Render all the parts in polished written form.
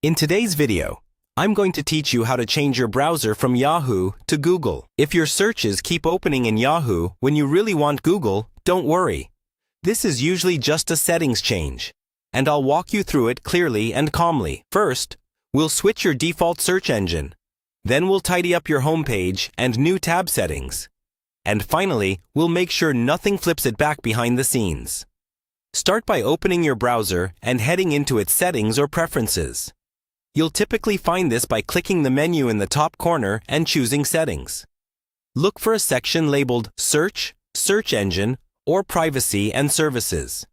In today's video, I'm going to teach you how to change your browser from Yahoo to Google. If your searches keep opening in Yahoo when you really want Google, don't worry. This is usually just a settings change, and I'll walk you through it clearly and calmly. First, we'll switch your default search engine. Then we'll tidy up your homepage and new tab settings. And finally, we'll make sure nothing flips it back behind the scenes. Start by opening your browser and heading into its settings or preferences. You'll typically find this by clicking the menu in the top corner and choosing Settings. Look for a section labeled Search, Search Engine, or Privacy and Services.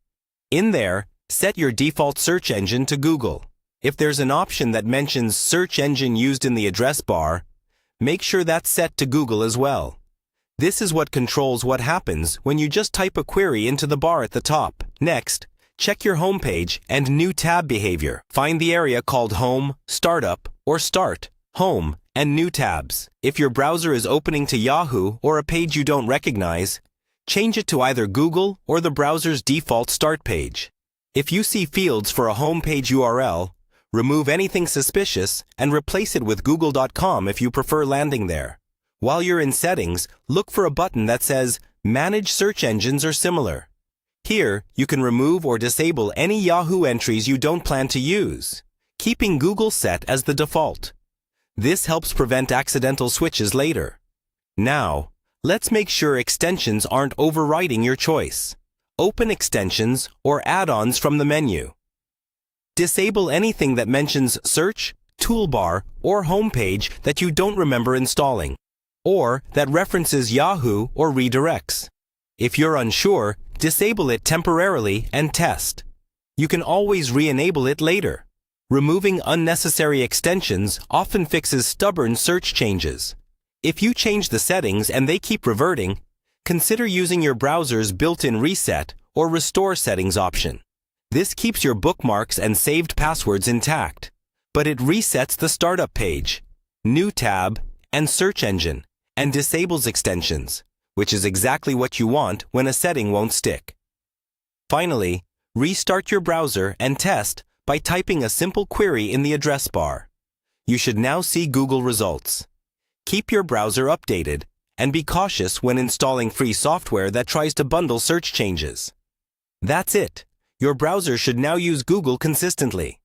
In there, set your default search engine to Google. If there's an option that mentions search engine used in the address bar, make sure that's set to Google as well. This is what controls what happens when you just type a query into the bar at the top. Next, check your homepage and new tab behavior. Find the area called Home, Startup, or Start, Home, and New Tabs. If your browser is opening to Yahoo or a page you don't recognize, change it to either Google or the browser's default start page. If you see fields for a homepage URL, remove anything suspicious and replace it with google.com if you prefer landing there. While you're in Settings, look for a button that says Manage Search Engines or similar. Here, you can remove or disable any Yahoo entries you don't plan to use, keeping Google set as the default. This helps prevent accidental switches later. Now, let's make sure extensions aren't overriding your choice. Open extensions or add-ons from the menu. Disable anything that mentions search, toolbar, or homepage that you don't remember installing, or that references Yahoo or redirects. If you're unsure, disable it temporarily and test. You can always re-enable it later. Removing unnecessary extensions often fixes stubborn search changes. If you change the settings and they keep reverting, consider using your browser's built-in reset or restore settings option. This keeps your bookmarks and saved passwords intact, but it resets the startup page, new tab, and search engine, and disables extensions, which is exactly what you want when a setting won't stick. Finally, restart your browser and test by typing a simple query in the address bar. You should now see Google results. Keep your browser updated and be cautious when installing free software that tries to bundle search changes. That's it. Your browser should now use Google consistently.